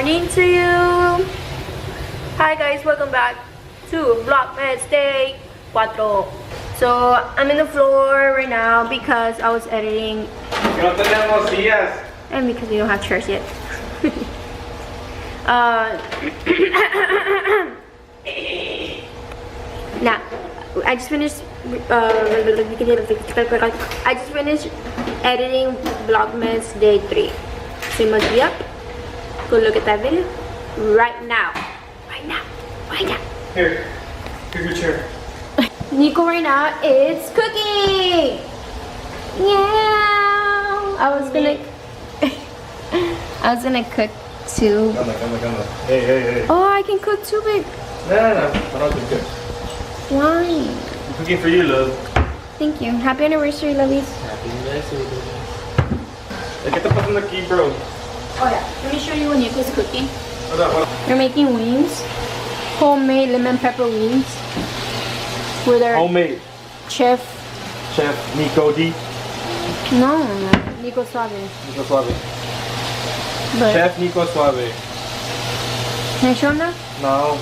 morning to you. Hi guys, welcome back to Vlogmas Day 4. So I'm in the floor right now because I was editing. No tenemos sillas. And because we don't have chairs yet. Now, I just finished editing Vlogmas Day 3. So you must be up. Go look at that video right now. Right now. Right now. Here's your chair. Nico right now is cooking. Yeah. I was gonna cook too. Come. Hey. Oh, I can cook too, babe. No. I don't think good. Why? I'm cooking for you, love. Thank you. Happy anniversary, lovies. Happy anniversary, baby. ¿Qué está pasando aquí, bro? Oh yeah. Let me show you when Nico's cooking. Hold on. We're making wings. Homemade lemon pepper wings. With our Homemade. Chef Nico D. No, Nico Suave. Nico Suave. But Chef Nico Suave. can I show him that? No.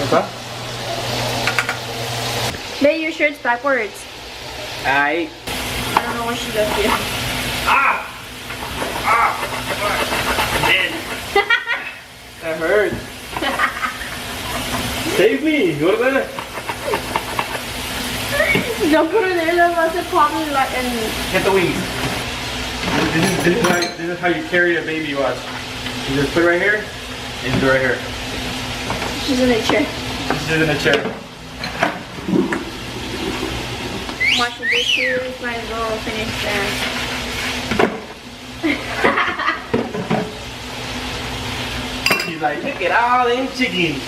¿Está? Babe, your shirt's backwards. Ay. I don't know what she does here. Man. That hurts. Save me. Go to bed. Don't put her there, though. That's a problem. Get the wings. This is how you carry a baby, watch. You just put it right here, and do it right here. She's in a chair. She's in a chair. Wash the dishes. Might as well finish that. She's like, look at all them chickens.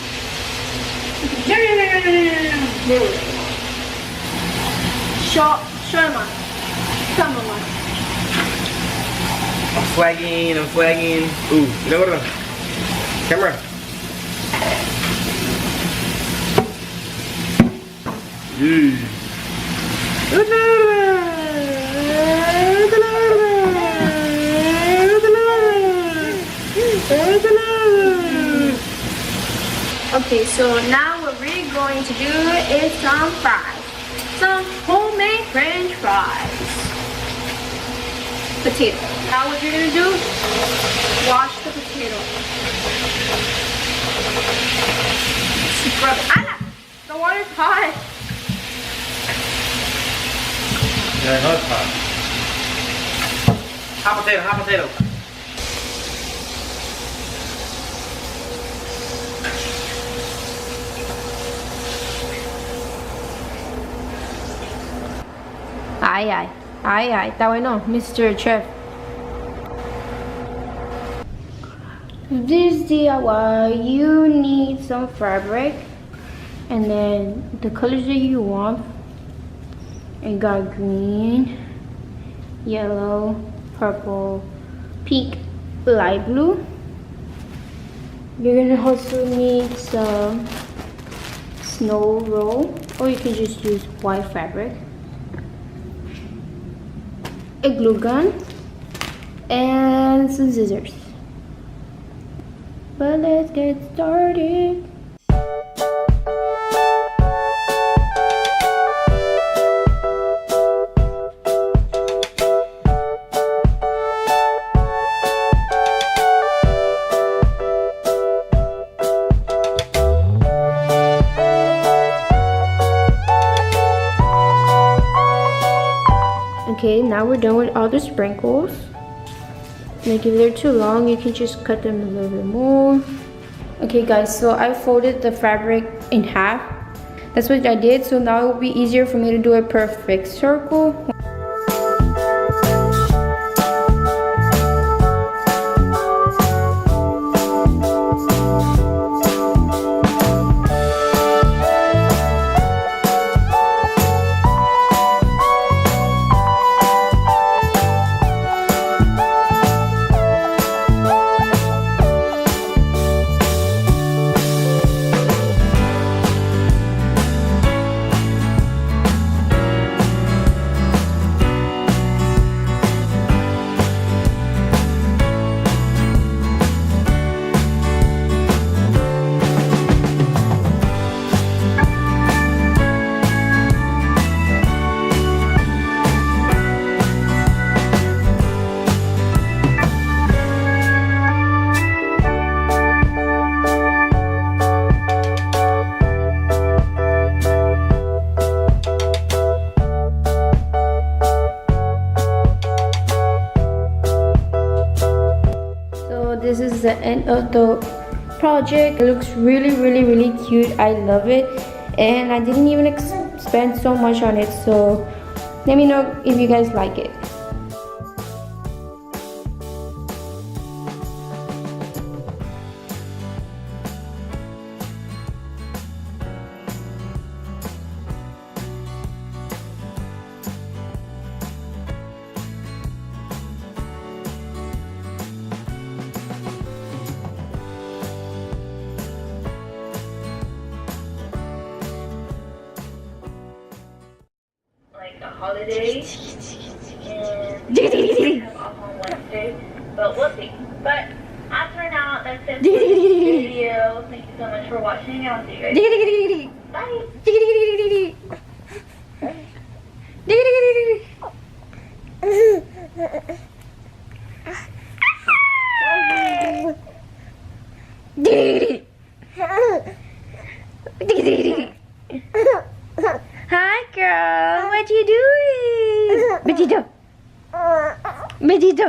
Show him on. Come on. I'm flagging. Ooh, mira, gordo. Camera. Okay, so now what we're going to do is some fries. Some homemade French fries. Potato. Now what you're gonna do? Wash the potato. Scrub it. Anna! The water's hot. Yeah, no, it's hot. Hot potato. Ay. That way no, Mr. Chef. This DIY, you need some fabric and then the colors that you want. You got green, yellow, purple, pink, light blue. You're gonna also need some snow roll, or you can just use white fabric, a glue gun, and some scissors. But let's get started. Okay, now we're done with all the sprinkles. Like if they're too long, you can just cut them a little bit more. Okay guys, so I folded the fabric in half. That's what I did, so now it will be easier for me to do a perfect circle. the end of the project. It looks really cute. I love it, and I didn't even spend so much on it, so let me know if you guys like it. Like a holiday, and we have off on Wednesday, but we'll see. But as for now, that's it for this video. Thank you so much for watching. I'll see you guys. Bye. Hi, girl. What you doing? Betito. Betito.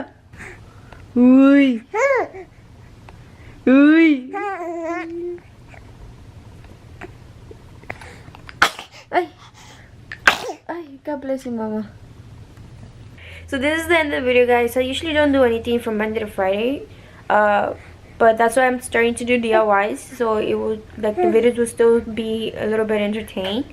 Uy. Uy. Ay. Ay, God bless you, Mama. So this is the end of the video, guys. I usually don't do anything from Monday to Friday. But that's why I'm starting to do DIYs. So it would, like, the videos will still be a little bit entertaining.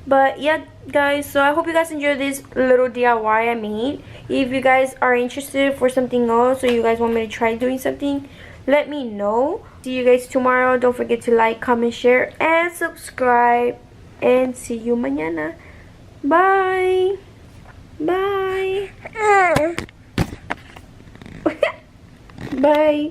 But yeah, guys, so I hope you guys enjoyed this little DIY I made. If you guys are interested for something else, or you guys want me to try doing something, let me know. See you guys tomorrow. Don't forget to like, comment, share, and subscribe. And see you mañana. Bye. Bye. Bye.